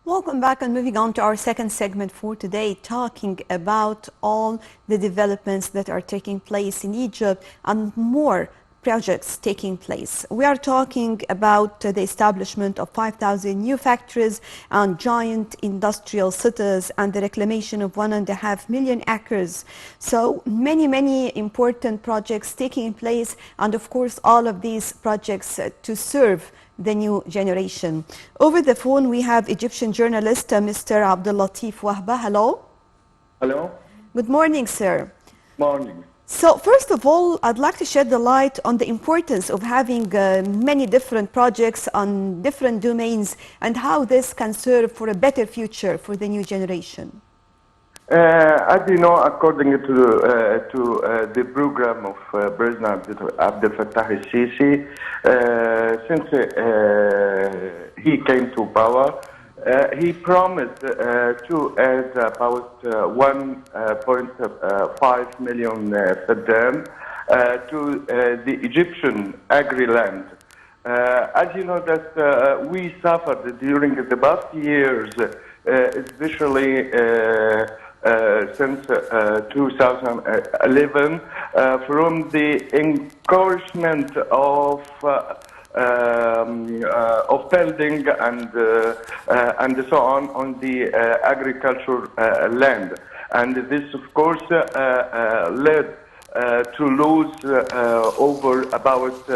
Welcome back, and moving on to our second segment for today, talking about all the developments that are taking place in Egypt and more projects taking place. We are talking about the establishment of 5,000 new factories and giant industrial cities and the reclamation of 1.5 million acres. So many important projects taking place, and of course all of these projects to serve the new generation. Over the phone, we have Egyptian journalist Mr. Abdel Latif Wahba. Hello. Hello. Good morning, sir. Morning. So first of all, I'd like to shed the light on the importance of having many different projects on different domains and how this can serve for a better future for the new generation. As you know, according to the program of President Abdel Fattah al-Sisi, since he came to power, he promised to add about 1.5 million faddan to the Egyptian agri-land. As you know, that we suffered during the past years, especially since 2011, from the encouragement of building and so on the agriculture land, and this of course led to lose over about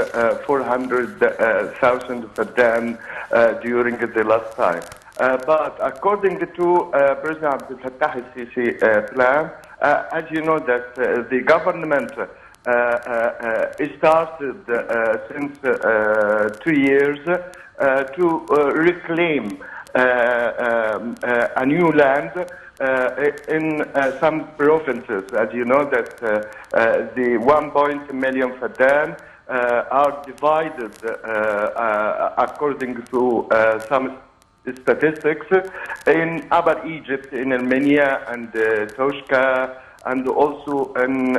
400,000 faddan during the last time. But according to President Abdel Fattah al-Sisi plan, as you know that the government started since 2 years to reclaim a new land in some provinces. As you know that the 1 million faddan are divided according to some statistics in Upper Egypt, in Armenia and Toshka, and also in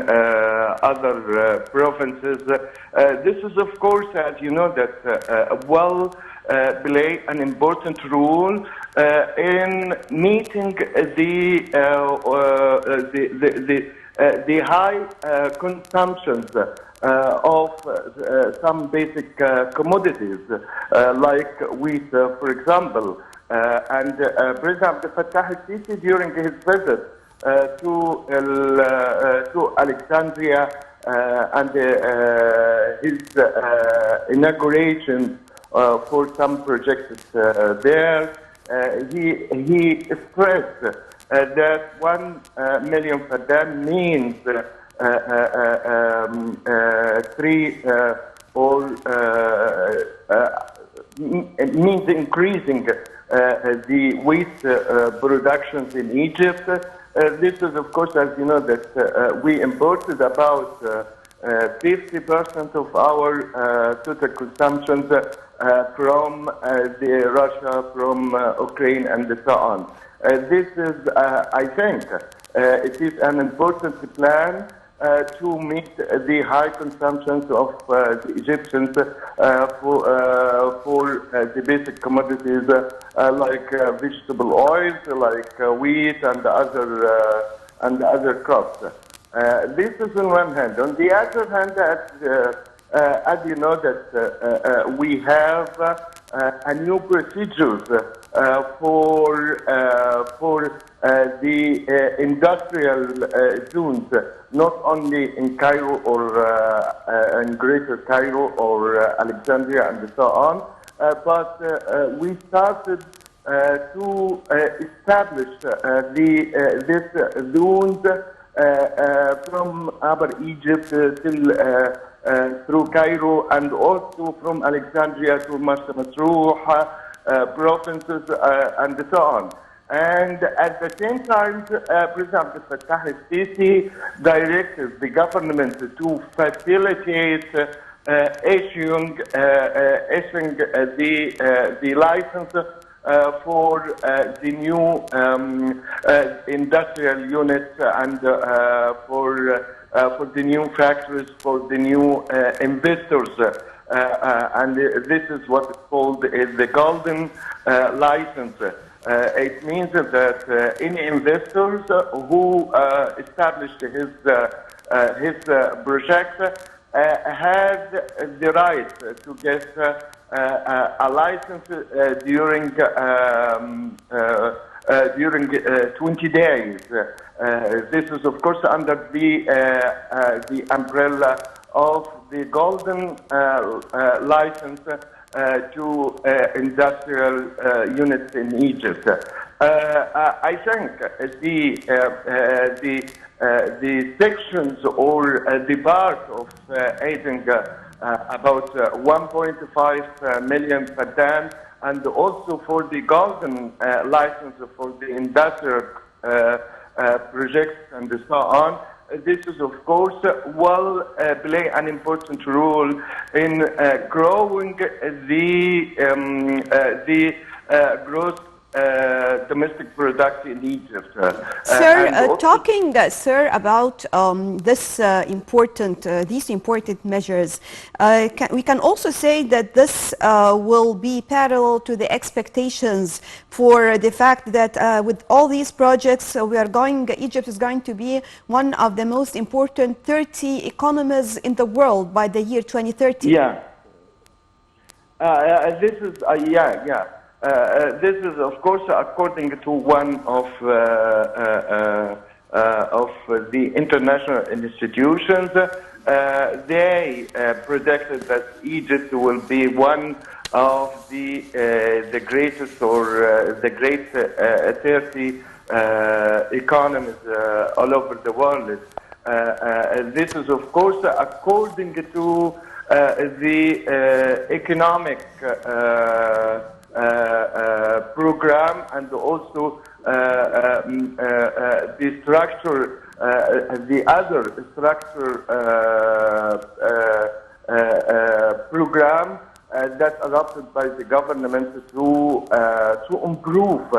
other provinces. This is, of course, as you know, that play an important role in meeting the high consumptions of some basic commodities like wheat, for example. And President Abdel Fattah al-Sisi, during his visit to Alexandria and his inauguration for some projects there, he stressed that 1 million faddan means means increasing the wheat productions in Egypt. This is, of course, as you know, that we imported about 50% of our total consumptions from Russia, from Ukraine, and so on. This is, I think, it is an important plan to meet the high consumptions of the Egyptians for the basic commodities like vegetable oils, like wheat and other crops. This is on one hand. On the other hand, as you know, that we have a new procedures for the industrial zones, not only in Cairo or in Greater Cairo or Alexandria and so on, but we started to establish this zones from Upper Egypt till through Cairo, and also from Alexandria to Marsa Masrouh provinces and so on. And at the same time, President Abdel Fattah al-Sisi directed the government to facilitate issuing the license for the new industrial units and for the new factories, for the new investors. And this is what is called the golden license. It means that any investors who established his project had the right to get a license during 20 days. This is, of course, under the umbrella of the golden license to industrial units in Egypt. I think the sections or the part of aiding about 1.5 million per dam, and also for the golden license for the industrial projects and so on. This is, of course, will play an important role in growing the gross domestic product in Egypt. Sir, talking, sir, about these important measures, we can also say that this will be parallel to the expectations for the fact that with all these projects, Egypt is going to be one of the most important 30 economies in the world by the year 2030. Yeah. This is, this is, of course, according to one of the international institutions. They predicted that Egypt will be one of the greatest or the great 30 economies all over the world. This is, of course, according to the economic program, and also the structure, the other structure program that adopted by the government to improve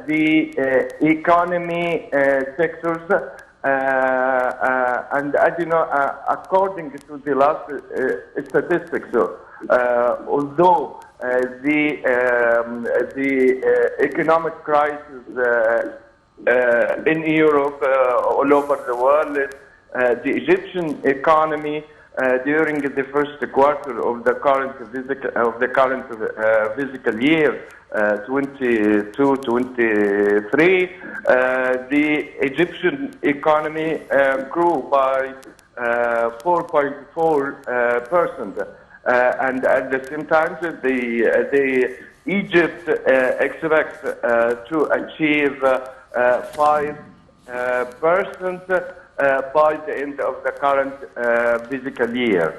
the economy sectors. And as you know, according to the last statistics, although the economic crisis in Europe, all over the world, the Egyptian economy during the first quarter of the current fiscal year 22-23, the Egyptian economy grew by 4.4%. And at the same time, the Egypt expects to achieve 5% by the end of the current fiscal year.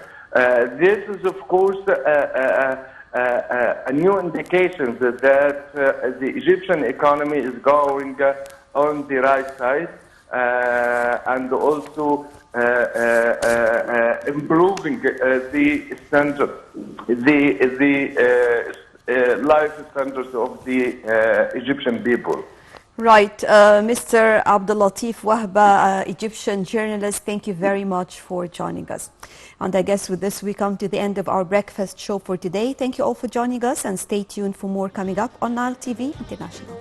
This is, of course, a new indication that the Egyptian economy is going on the right side, and also improving the standard, the life standards of the Egyptian people. Right, Mr. Abdel Latif Wahba, Egyptian journalist, thank you very much for joining us. And I guess with this we come to the end of our breakfast show for today. Thank you all for joining us, and stay tuned for more coming up on Nile TV International.